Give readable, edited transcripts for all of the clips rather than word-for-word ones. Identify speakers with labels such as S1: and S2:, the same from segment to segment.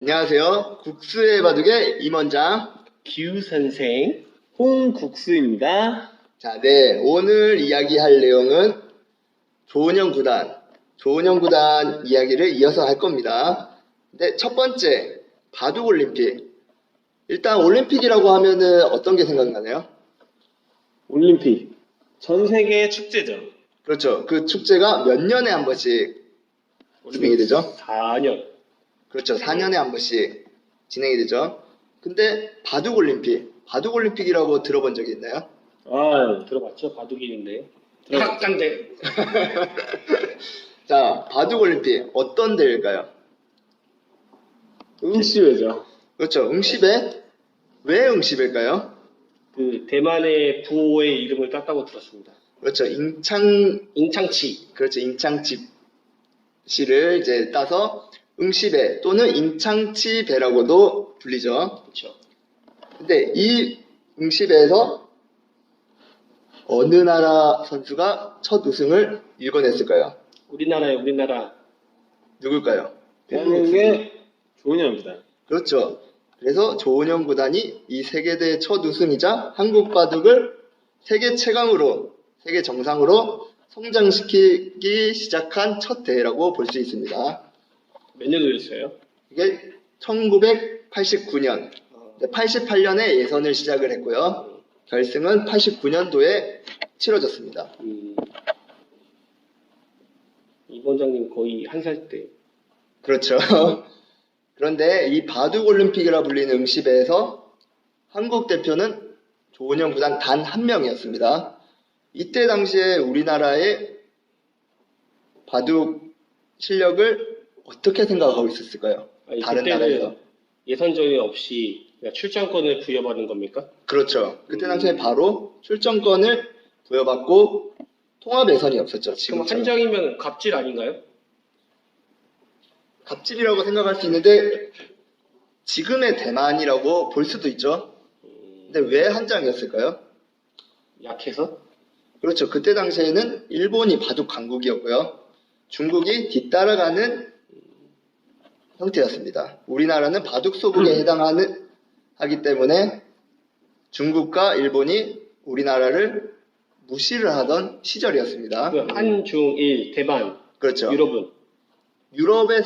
S1: 안녕하세요. 국수의 바둑의 임원장
S2: 규선생 홍국수입니다.
S1: 자, 네, 오늘 이야기할 내용은 조은영 구단 이야기를 이어서 할 겁니다. 근데 첫 번째, 바둑 올림픽. 일단 올림픽이라고 하면은 어떤 게 생각나나요?
S2: 올림픽 전 세계 축제죠.
S1: 그렇죠. 그 축제가 몇 년에 한 번씩 진행이 되죠?
S2: 4년.
S1: 그렇죠. 4년에 한 번씩 진행이 되죠. 근데 바둑 올림픽이라고 들어본 적이 있나요?
S2: 아, 들어봤죠? 바둑이인데. 학장대.
S1: 자, 바둑 올림픽 어떤 대회일까요?
S2: 응시회죠.
S1: 그렇죠. 응시배. 왜 응시배일까요?
S2: 그 대만의 부호의 이름을 땄다고 들었습니다.
S1: 그렇죠.
S2: 인창치.
S1: 그렇죠. 인창치 씨를 이제 따서 응시배 또는 인창치배라고도 불리죠.
S2: 그렇죠.
S1: 근데 이 응시배에서 어느 나라 선수가 첫 우승을 일궈냈을까요?
S2: 우리나라.
S1: 누굴까요?
S2: 대한민국의 조은영입니다.
S1: 그렇죠. 그래서 조은영 구단이 이 세계대회 첫 우승이자 한국 바둑을 세계 최강으로, 세계 정상으로 성장시키기 시작한 첫 대회라고 볼 수 있습니다.
S2: 몇 년도였어요?
S1: 이게 1989년, 88년에 예선을 시작을 했고요. 결승은 89년도에 치러졌습니다.
S2: 이 원장님 거의 한 살 때.
S1: 그렇죠. 그런데 이 바둑 올림픽이라 불리는 응시배에서 한국 대표는 조은영 구단 단 한 명이었습니다. 이때 당시에 우리나라의 바둑 실력을 어떻게 생각하고 있었을까요?
S2: 아니,
S1: 다른 나라에서.
S2: 예선전이 없이 그냥 출전권을 부여받은 겁니까?
S1: 그렇죠. 그때 당시에 바로 출전권을 부여받고 통합 예선이 없었죠.
S2: 그럼
S1: 지금
S2: 한정이면 갑질 아닌가요?
S1: 갑질이라고 생각할 수 있는데 지금의 대만이라고 볼 수도 있죠. 근데 왜 한장이었을까요?
S2: 약해서?
S1: 그렇죠. 그때 당시에는 일본이 바둑 강국이었고요. 중국이 뒤따라가는 형태였습니다. 우리나라는 바둑 소국에 하기 때문에 중국과 일본이 우리나라를 무시를 하던 시절이었습니다.
S2: 그 한중일 대만
S1: 그렇죠.
S2: 유럽은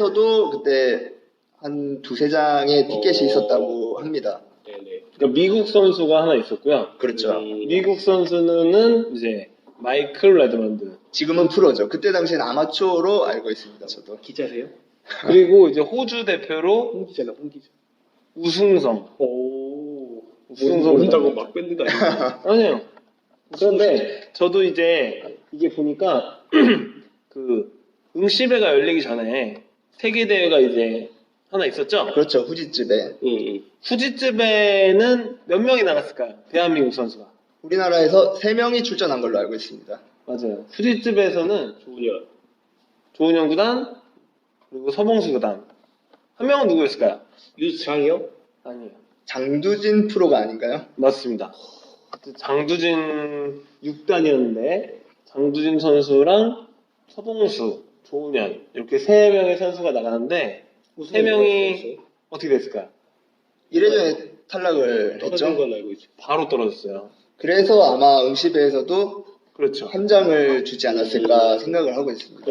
S1: 그때 한 두세 장의 티켓이 있었다고 합니다.
S2: 네네.
S3: 그러니까 미국 선수가 하나 있었고요.
S1: 그렇죠.
S3: 미국 선수는 이제 마이클 레드먼드.
S1: 지금은 프로죠. 그때 당시에는 아마추어로 알고 있습니다. 저도.
S2: 기자세요?
S3: 그리고 이제 호주 대표로
S2: 홍기자가 홍기자.
S3: 우승성. 우승성
S2: 모른다고 막 뺏는 거 아니에요?
S3: 아니에요. 그런데 저도 이제 이게 보니까 그 응시배가 열리기 전에 세계 대회가 이제 하나 있었죠.
S1: 그렇죠. 후지집에.
S3: 후지집에는 몇 명이 나갔을까요? 대한민국 선수가.
S1: 우리나라에서 3명이 출전한 걸로 알고 있습니다.
S3: 맞아요. 후지집에서는
S2: 조은현.
S3: 조은영 구단 그리고 서봉수 구단. 한 명은 누구였을까요?
S2: 유창이요?
S3: 아니에요.
S1: 장두진 프로가 아닌가요?
S3: 맞습니다. 장두진 6단이었는데 장두진 선수랑 서봉수, 조은현 이렇게 3명의 선수가 나가는데 3명이 어떻게 됐을까요?
S1: 1회전에 탈락을
S2: 떨어진
S1: 했죠.
S2: 건 알고 있죠.
S3: 바로 떨어졌어요.
S1: 그래서 아마 응시배에서도
S3: 그렇죠.
S1: 한 장을 주지 않았을까 생각을 하고 있습니다.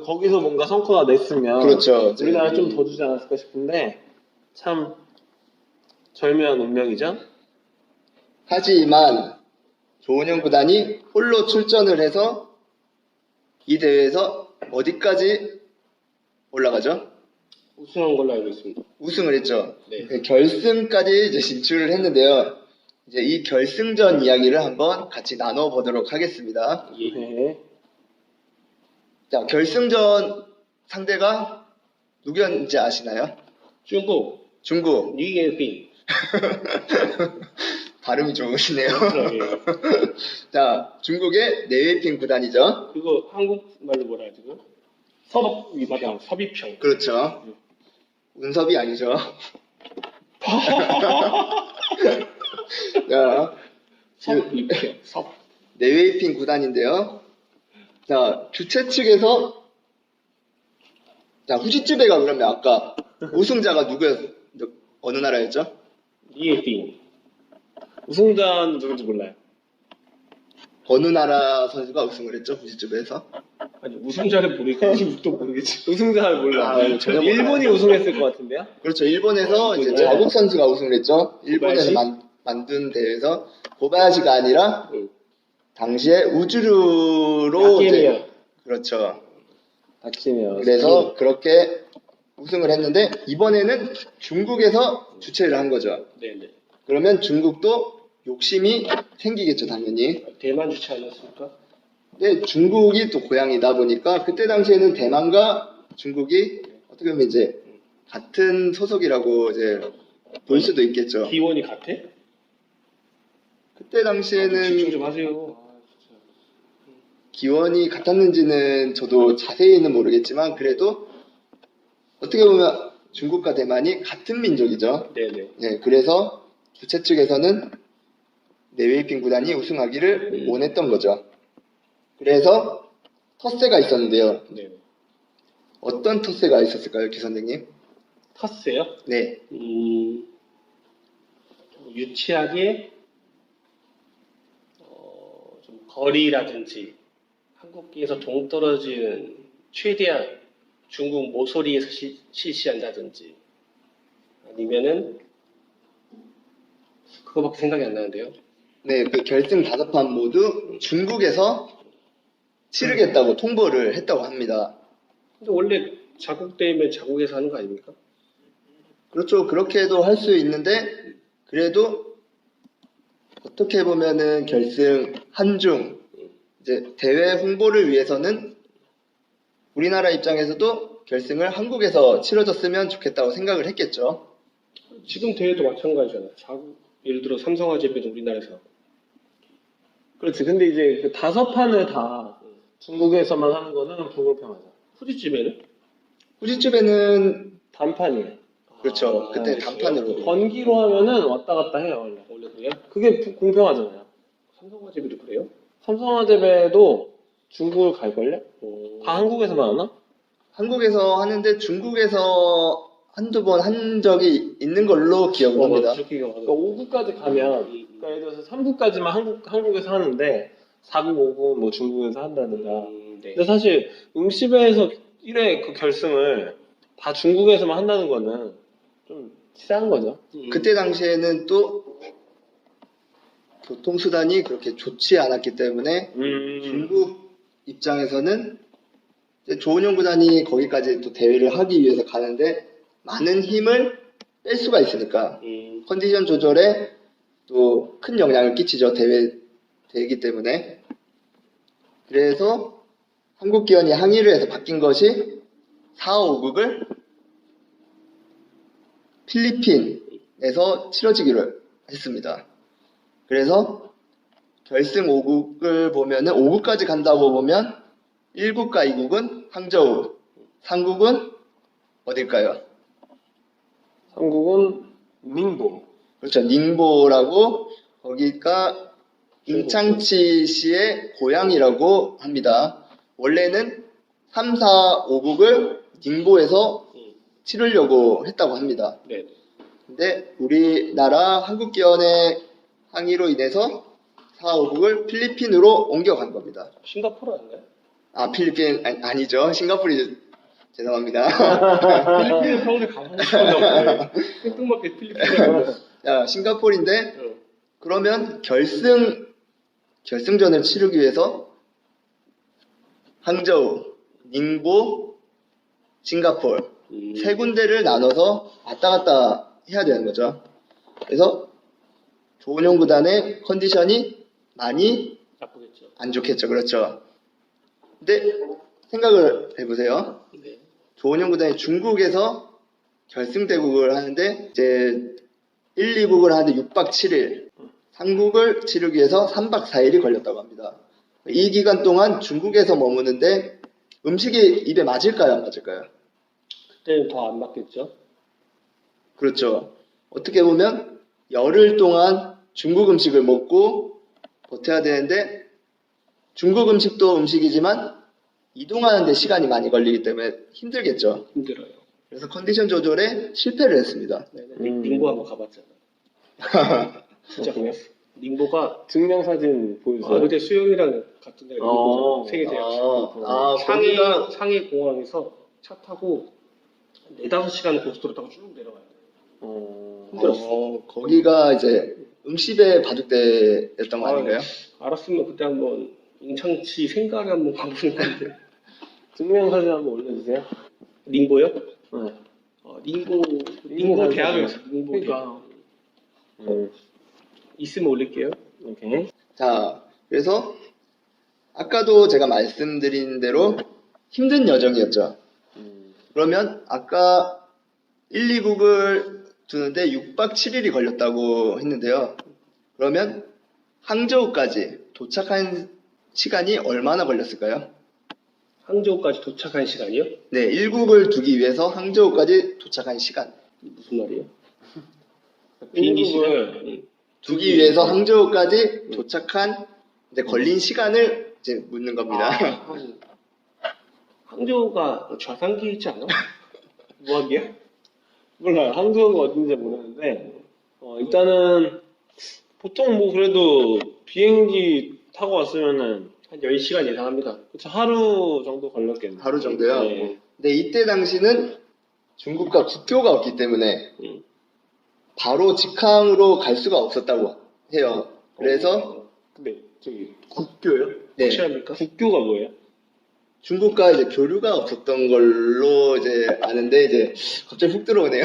S3: 거기서 뭔가 성과가 냈으면
S1: 그렇죠.
S3: 우리나라 좀 더 주지 않았을까 싶은데 참 절묘한 운명이죠.
S1: 하지만 조은영 구단이 홀로 출전을 해서 이 대회에서 어디까지 올라가죠?
S2: 우승한 걸로 알고 있습니다.
S1: 우승을 했죠.
S2: 네.
S1: 결승까지 이제 진출을 했는데요. 이제 이 결승전 이야기를 한번 같이 나눠보도록 하겠습니다.
S3: 네.
S1: 자, 결승전 상대가 누구였는지 아시나요? 중국.
S2: 리예빙.
S1: 발음이 좋으시네요.
S2: 네.
S1: 자, 중국의 내외핑 구단이죠.
S2: 그거 한국말로 뭐라 하지? 섭위평. 섭위평.
S1: 그렇죠. 운섭이 아니죠. 자,
S2: 섭입죠. 섭.
S1: 네웨이핑 구단인데요. 자, 주최 측에서 자, 후지츠베가 그러면 아까 우승자가 어느 나라였죠?
S2: 리에빙.
S3: 우승자는 누군지 몰라요.
S1: 어느 나라 선수가 우승을 했죠? 후지츠베에서?
S2: 아니 우승자를 모르겠고 또 모르겠지.
S3: 우승자를 몰라.
S1: 아, 전혀 몰라요.
S3: 일본이 우승했을 것 같은데요?
S1: 그렇죠. 일본에서 이제
S2: 네.
S1: 자국 선수가 우승을 했죠. 일본에서
S2: 고바야시?
S1: 만든 대회에서 고바야시가 아니라
S2: 응.
S1: 당시에 우주루로
S2: 아케미야.
S1: 그렇죠.
S3: 아침이요.
S1: 그래서 그렇게 우승을 했는데 이번에는 중국에서 주최를 한 거죠.
S2: 네네.
S1: 그러면 중국도 욕심이 생기겠죠, 당연히.
S2: 대만 주최 아니었습니까?
S1: 근데 중국이 또 고향이다 보니까 그때 당시에는 대만과 중국이 어떻게 보면 이제 같은 소속이라고 이제 볼 수도 있겠죠.
S2: 기원이 같아?
S1: 그때
S2: 집중
S1: 당시에는
S2: 좀 하세요. 아, 진짜.
S1: 기원이 같았는지는 저도 자세히는 모르겠지만 그래도 어떻게 보면 중국과 대만이 같은 민족이죠.
S2: 네네.
S1: 네, 그래서 주최 측에서는 네웨이핑 구단이 우승하기를 원했던 거죠. 그래서 텃세가 있었는데요.
S2: 네.
S1: 어떤 텃세가 있었을까요, 기 선생님?
S2: 텃세요?
S1: 네,
S2: 유치하게 좀 거리라든지 한국에서 동떨어진 최대한 중국 모서리에서 실시한다든지 아니면은 그거밖에 생각이 안 나는데요.
S1: 네, 그 결승 5판 모두 중국에서 치르겠다고 통보를 했다고 합니다.
S2: 근데 원래 자국 대회면 자국에서 하는 거 아닙니까?
S1: 그렇죠. 그렇게도 할 수 있는데 그래도 어떻게 보면은 결승 한중 이제 대회 홍보를 위해서는 우리나라 입장에서도 결승을 한국에서 치러졌으면 좋겠다고 생각을 했겠죠.
S2: 지금 대회도 마찬가지잖아. 자국 예를 들어 삼성화재배도 우리나라에서 하고.
S3: 그렇지. 근데 이제 그 5판을 다 중국에서만 하는 거는 불공평하죠.
S2: 후지집에는
S1: 후지집에는
S3: 단판이에요.
S1: 그렇죠. 그때
S2: 그래요?
S1: 단판으로
S3: 번기로 하면은 왔다 갔다 해요, 원래.
S2: 원래 그래요?
S3: 그게 공평하잖아요.
S2: 삼성화재배도 그래요?
S3: 삼성화재배도 중국을 갈걸요?
S2: 오.
S3: 다 한국에서만 하나?
S1: 한국에서 하는데 중국에서 한두 번 한 적이 있는 걸로 기억을 합니다.
S2: 그렇게
S3: 그러니까 5구까지 가면, 그러니까 예를 들어서 3구까지만 한국에서 하는데 4구, 5구 뭐 중국에서 한다든가.
S2: 네.
S3: 근데 사실 응시배에서 1회 그 결승을 다 중국에서만 한다는 거는 좀 치사한 거죠.
S1: 그때 당시에는 또 교통수단이 그렇게 좋지 않았기 때문에 중국 입장에서는 이제 조은영 구단이 거기까지 또 대회를 하기 위해서 가는데 많은 힘을 뺄 수가 있으니까 컨디션 조절에 또 큰 영향을 끼치죠. 대회이기 때문에. 그래서 한국기원이 항의를 해서 바뀐 것이 4, 5국을 필리핀에서 치러지기로 했습니다. 그래서 결승 5국을 보면은 5국까지 간다고 보면 1국과 2국은 항저우, 3국은 어딜까요?
S3: 한국은 닝보.
S1: 그렇죠. 닝보라고 거기가 임창치 씨의 고향이라고 합니다. 원래는 3, 4, 5국을 닝보에서 치르려고 했다고 합니다.
S2: 네.
S1: 근데 우리나라 한국기원의 항의로 인해서 4, 5국을 필리핀으로 옮겨간 겁니다.
S2: 싱가포르 아닌가요?
S1: 아, 필리핀 아니죠. 싱가포르 죄송합니다.
S2: 필리핀에 서울에 가보고 싶었나 보네. 생뚱맞게 필리핀에 가면.
S1: 야, 싱가포르인데 그러면 결승전을 치르기 위해서 항저우, 닝보, 싱가포르 세 군데를 나눠서 왔다 갔다 해야 되는 거죠. 그래서 조은용 구단의 컨디션이 많이
S2: 나쁘겠죠.
S1: 안 좋겠죠. 그렇죠. 근데 생각을 해보세요.
S2: 네.
S1: 조은용 구단이 중국에서 결승 대국을 하는데 이제 1, 2국을 하는데 6박 7일 3국을 치르기 위해서 3박 4일이 걸렸다고 합니다. 이 기간 동안 중국에서 머무는데 음식이 입에 맞을까요? 안 맞을까요?
S2: 그때는 더 안 맞겠죠.
S1: 그렇죠. 어떻게 보면 열흘 동안 중국 음식을 먹고 버텨야 되는데 중국 음식도 음식이지만 이동하는 데 시간이 많이 걸리기 때문에 힘들겠죠.
S2: 힘들어요.
S1: 그래서 컨디션 조절에 실패를 했습니다.
S2: 닝보 한번 가봤잖아. 진짜 그랬어. 닝보가
S3: 증명사진 보여주세요.
S2: 그때 수영이랑 같은 데가
S3: 어.
S2: 닝보잖아. 세계대학.
S1: 상해
S2: 상해 공항에서 차 타고 4-5시간 고속도로 타고 쭉 내려가야 돼. 힘들었어.
S1: 거기가 이제 응시배 바둑대였던 거 아닌가요?
S2: 알았으면 그때 한번 임창치 생가를 한번 가보는 건데.
S3: 증명사진 한번 올려주세요.
S2: 닝보요?
S3: 네.
S2: 닝보
S3: 사진
S2: 대학이었어. 닝보
S3: 그러니까.
S2: 대학. 있으면 올릴게요.
S3: 오케이.
S1: 자, 그래서 아까도 제가 말씀드린 대로 힘든 여정이었죠. 그러면 아까 1, 2국을 두는데 6박 7일이 걸렸다고 했는데요. 그러면 항저우까지 도착한 시간이 얼마나 걸렸을까요?
S2: 항저우까지 도착한 시간이요?
S1: 네, 1국을 두기 위해서 항저우까지 도착한 시간.
S2: 무슨 말이에요? 비행기 시간?
S1: 두기 위해서 항저우까지 도착한 이제 걸린 시간을 이제 묻는 겁니다.
S2: 항저우가 좌상기 있지 않아? 뭐하기야?
S3: 몰라요. 항저우가 어딘지 모르는데, 일단은, 보통 뭐 그래도 비행기 타고 왔으면은,
S2: 한 10시간 예상합니다.
S3: 그쵸, 하루 정도 걸렸겠네요.
S1: 하루 정도요.
S3: 네.
S1: 근데 이때 당시는 중국과 국교가 없기 때문에 바로 직항으로 갈 수가 없었다고 해요. 그래서
S3: 근데, 저기, 국교요?
S1: 네,
S2: 확실합니까?
S3: 국교가 뭐예요?
S1: 중국과 이제 교류가 없었던 걸로 이제 아는데 이제 갑자기 훅 들어오네요.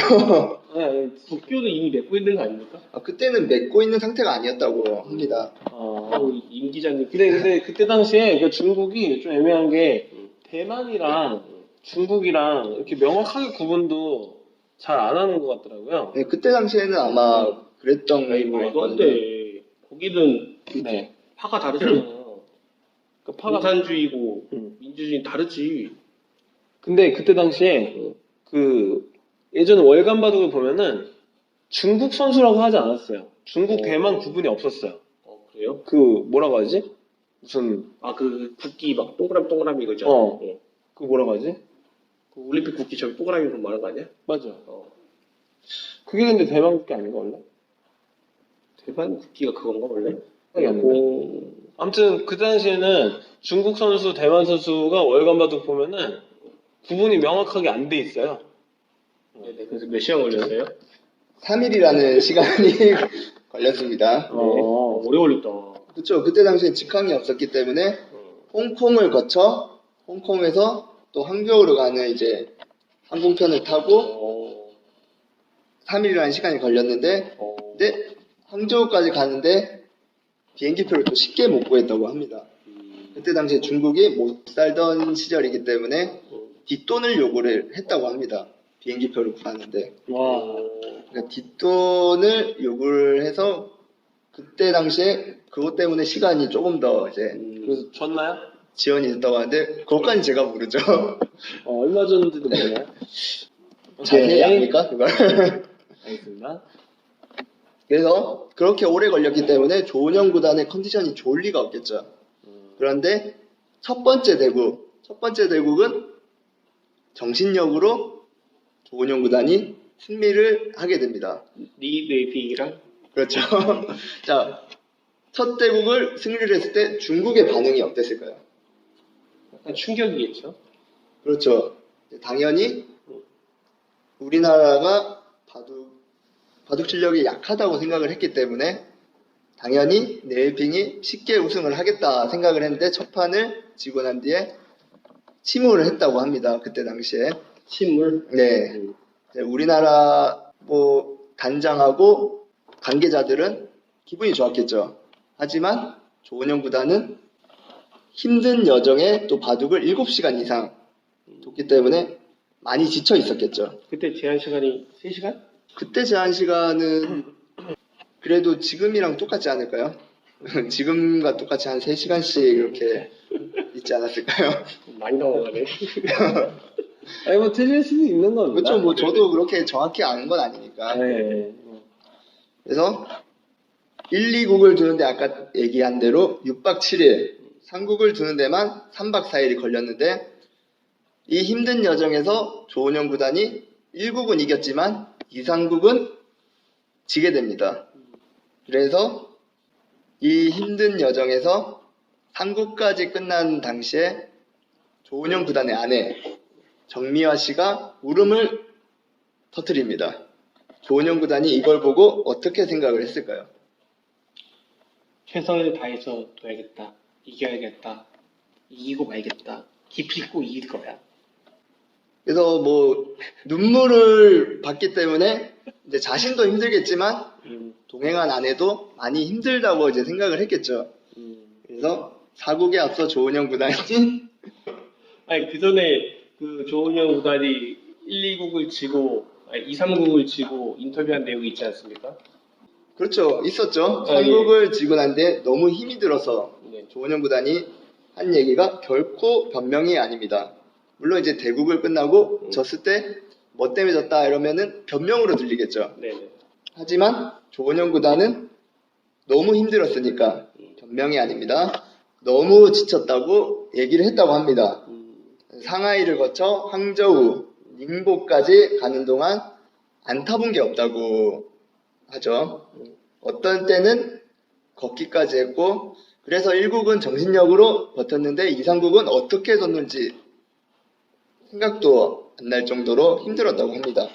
S3: 네,
S2: 국교도 이미 맺고 있는 거 아닙니까?
S1: 그때는 맺고 있는 상태가 아니었다고 합니다.
S2: 임 기자님.
S3: 근데 그때 당시에 그 중국이 좀 애매한 게 대만이랑 중국이랑 이렇게 명확하게 구분도 잘 안 하는 것 같더라고요.
S1: 네, 그때 당시에는 아마 그랬던
S2: 아니,
S1: 것
S2: 말도 안
S1: 같은데.
S2: 돼. 거기는
S3: 네.
S2: 파가 다르잖아.
S3: 그 파가
S2: 공산주의고
S3: 음.
S2: 민주주의는 다르지.
S3: 근데 그때 당시에 그 예전 월간 바둑을 보면은 중국 선수라고 하지 않았어요. 중국 대만 구분이 없었어요.
S2: 그래요?
S3: 그 뭐라고 하지? 무슨
S2: 그 국기 막 동그라미 이거 있잖아.
S3: 어. 그 뭐라고 하지?
S2: 그 올림픽 국기 저기 동그라미 좀 말하는 거 아니야?
S3: 맞아. 그게 근데 대만 국기 아닌가 원래?
S2: 대만 국기가 그건가 원래?
S3: 기억이 안 나네. 아무튼 그 당시에는 중국 선수, 대만 선수가 월간 바둑 보면은 구분이 명확하게 안 돼 있어요.
S2: 네, 그래서 몇 시간 걸렸어요?
S1: 3일이라는 시간이 걸렸습니다.
S2: 오래 걸렸다.
S1: 그렇죠. 그때 당시에 직항이 없었기 때문에 홍콩을 거쳐 홍콩에서 또 항저우로 가는 이제 항공편을 타고 3일이라는 시간이 걸렸는데 근데 항저우까지 가는데 비행기표를 또 쉽게 못 구했다고 합니다. 그때 당시에 중국이 못 살던 시절이기 때문에 뒷돈을 요구를 했다고 합니다. 비행기표를 구하는데.
S3: 와.
S1: 그러니까 뒷돈을 요구를 해서 그때 당시에 그것 때문에 시간이 조금 더 이제
S3: 그래서 졌나요?
S1: 지연이 됐다고 하는데 그것까지 제가 모르죠.
S3: 얼마 줬는지도 몰라요.
S1: 자세히 압니까? 그걸?
S3: 알겠습니다.
S1: 그래서 그렇게 오래 걸렸기 때문에 조은영 구단의 컨디션이 좋을 리가 없겠죠. 그런데 첫 번째 대국은 정신력으로 조은영 구단이 승리를 하게 됩니다.
S2: 리 웨이핑이랑
S1: 그렇죠. 자, 첫 대국을 승리를 했을 때 중국의 반응이 어땠을까요?
S2: 약간 충격이겠죠.
S1: 그렇죠. 당연히 우리나라가 바둑 실력이 약하다고 생각을 했기 때문에 당연히 네일핑이 쉽게 우승을 하겠다 생각을 했는데 첫 판을 지고 난 뒤에 침울을 했다고 합니다. 그때 당시에.
S2: 침울.
S1: 네. 우리나라 단장하고 관계자들은 기분이 좋았겠죠. 하지만 조은영 구단은 힘든 여정에 또 바둑을 7시간 이상 뒀기 때문에 많이 지쳐 있었겠죠.
S2: 그때 제한 시간이 3시간?
S1: 그때 제한 시간은 그래도 지금이랑 똑같지 않을까요? 지금과 똑같이 한 3시간씩 이렇게 있지 않았을까요?
S2: 많이 나와가네.
S3: 아니 뭐 틀릴 수도 있는 겁니다.
S1: 그렇죠. 저도 그렇게 정확히 아는 건 아니니까.
S3: 네.
S1: 그래서 1, 2국을 두는데 아까 얘기한 대로 6박 7일, 3국을 두는 데만 3박 4일이 걸렸는데 이 힘든 여정에서 조은영 구단이 1국은 이겼지만 2, 3국은 지게 됩니다. 그래서 이 힘든 여정에서 3국까지 끝난 당시에 조은영 구단의 아내 정미화 씨가 울음을 터뜨립니다. 조은영 구단이 이걸 보고 어떻게 생각을 했을까요?
S2: 최선을 다해서 둬야겠다. 이겨야겠다. 이기고 말겠다. 기필코 이길 거야.
S1: 그래서 뭐 눈물을 봤기 때문에 이제 자신도 힘들겠지만 동행한 아내도 많이 힘들다고 이제 생각을 했겠죠. 그래서 4국에 앞서 조은영 구단이
S2: 아니 그 전에 그 조은영 구단이 1, 2국을 지고 2, 3국을 지고 인터뷰한 내용이 있지 않습니까?
S1: 그렇죠. 있었죠.
S2: 아,
S1: 3국을 지고 난데 너무 힘이 들어서
S2: 네.
S1: 조은영 구단이 한 얘기가 결코 변명이 아닙니다. 물론 이제 대국을 끝나고 졌을 때 뭐 때문에 졌다 이러면은 변명으로 들리겠죠.
S2: 네네.
S1: 하지만 조은영 구단은 너무 힘들었으니까 변명이 아닙니다. 너무 지쳤다고 얘기를 했다고 합니다. 상하이를 거쳐 항저우, 닝보까지 가는 동안 안 타본 게 없다고 하죠. 어떤 때는 걷기까지 했고 그래서 1국은 정신력으로 버텼는데 2, 3국은 어떻게 졌는지 생각도 안 날 정도로 힘들었다고 합니다.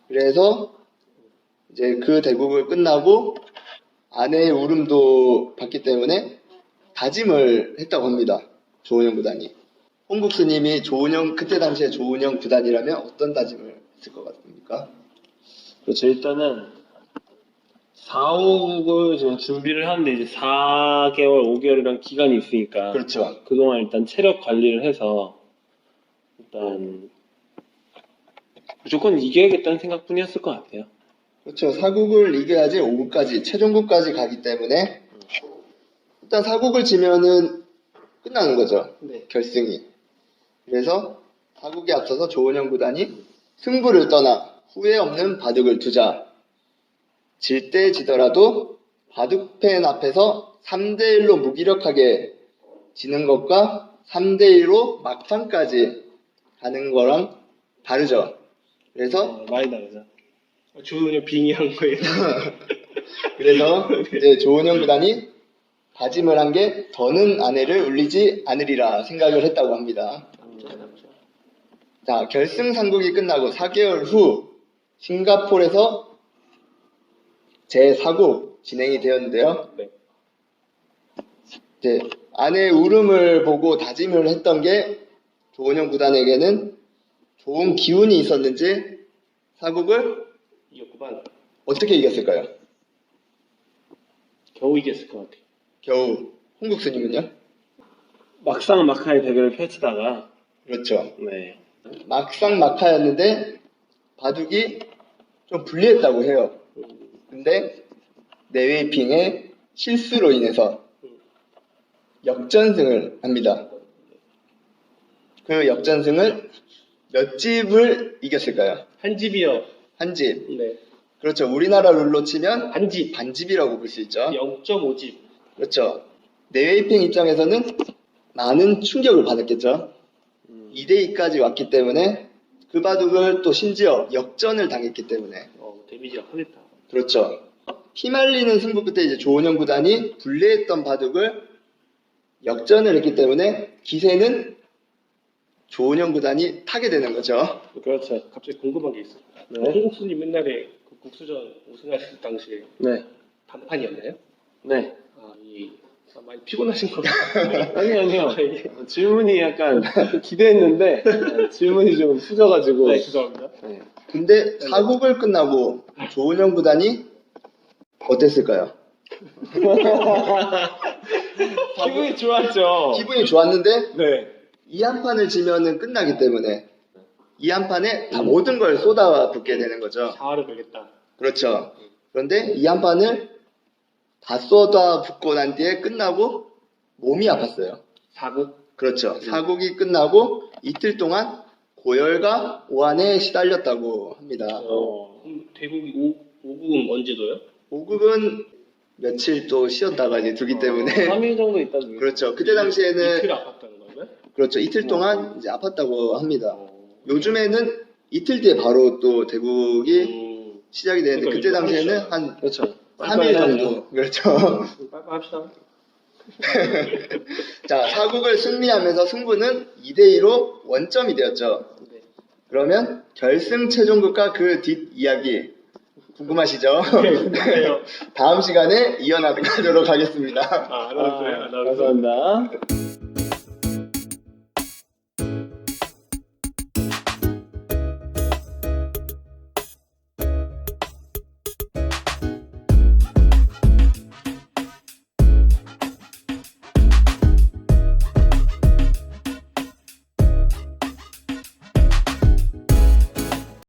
S1: 그래서 이제 그 대국을 끝나고 아내의 울음도 봤기 때문에 다짐을 했다고 합니다. 조은영 구단이. 홍국 스님이 그때 당시에 조은영 구단이라면 어떤 다짐을 했을 것 같습니까?
S3: 그렇죠. 일단은 4호국을 지금 준비를 하는데 이제 4개월, 5개월이란 기간이 있으니까
S1: 그렇죠.
S3: 그동안 일단 체력 관리를 해서 일단 무조건 이겨야겠다는 생각뿐이었을 것 같아요.
S1: 그렇죠. 4국을 이겨야지 5국까지, 최종국까지 가기 때문에 일단 4국을 지면은 끝나는 거죠.
S2: 네.
S1: 결승이. 그래서 4국에 앞서서 조은영 구단이 승부를 떠나 후회 없는 바둑을 두자. 질 때 지더라도 바둑팬 앞에서 3대1로 무기력하게 지는 것과 3대1로 막판까지 가는 거랑 다르죠. 그래서
S3: 많이 다르죠.
S2: 조은영 빙의한 거예요.
S1: 그래서 이제 조은영 구단이 다짐을 한 게 더는 아내를 울리지 않으리라 생각을 했다고 합니다. 자, 결승 3국이 끝나고 4개월 후 싱가포르에서 제4국 진행이 되었는데요.
S2: 네.
S1: 이제 아내의 울음을 보고 다짐을 했던 게 조은영 구단에게는 좋은 기운이 있었는지 4국을
S2: 이겼구만.
S1: 어떻게 이겼을까요?
S2: 겨우 이겼을 것 같아.
S1: 겨우 홍국 스님은요?
S3: 막상 막하의 대결을 펼치다가
S1: 그렇죠.
S3: 네.
S1: 막상 막하였는데 바둑이 좀 불리했다고 해요. 근데 네웨이핑의 실수로 인해서 역전승을 합니다. 그 역전승을 몇 집을 이겼을까요?
S2: 한 집이요.
S1: 한 집.
S2: 네.
S1: 그렇죠. 우리나라 룰로 치면
S2: 한 집.
S1: 반집이라고 볼 수 있죠.
S2: 0.5집.
S1: 그렇죠. 네웨이핑 입장에서는 많은 충격을 받았겠죠. 2대2까지 왔기 때문에 그 바둑을 또 심지어 역전을 당했기 때문에
S2: 데미지가 크겠다.
S1: 그렇죠. 피말리는 승부 끝에 이제 조은영 구단이 불리했던 바둑을 역전을 했기 때문에 기세는 조은영 구단이 타게 되는 거죠.
S3: 그렇죠.
S2: 갑자기 궁금한 게 있어요.
S3: 네.
S2: 홍국수님 맨날에 그 국수전 우승하실 당시에
S3: 네.
S2: 단판이었나요?
S3: 네.
S2: 많이 피곤하신 것 같아요.
S3: 아니요.
S2: 예.
S3: 질문이 약간 기대했는데 질문이 좀 후져가지고.
S2: 네, 죄송합니다.
S3: 네.
S1: 근데 4국을 끝나고 조은영 구단이 어땠을까요?
S3: 기분이 좋았죠.
S1: 기분이 좋았는데
S3: 네.
S1: 이 한 판을 지면은 끝나기 때문에 이 한 판에 다 모든 걸 쏟아붓게 되는 거죠.
S2: 자아를 걸겠다.
S1: 그렇죠. 그런데 이 한 판을 다 쏟아붓고 난 뒤에 끝나고 몸이 아팠어요.
S2: 4국?
S1: 그렇죠. 4국이 끝나고 이틀 동안 고열과 오한에 시달렸다고 합니다.
S2: 그럼 대국이 5국은 언제 둬요?
S1: 5국은 며칠 또 쉬었다가 이제 두기 때문에
S3: 3일 정도 있다 두기.
S1: 그렇죠. 그때 당시에는
S2: 이틀 아팠다는 거면?
S1: 그렇죠. 이틀 동안 이제 아팠다고 합니다. 요즘에는 이틀 뒤에 바로 또 대국이 시작이 되는데 그때 당시에는 한
S3: 그렇죠.
S1: 3일 정도. 그렇죠.
S2: 합시다.
S1: 자, 4국을 승리하면서 승부는 2대2로 원점이 되었죠.
S2: 네.
S1: 그러면 결승 최종국과 그 뒷 이야기 궁금하시죠?
S2: 네,
S1: 다음 시간에 이어나가도록 하겠습니다.
S2: 아, 알았어요.
S3: 감사합니다.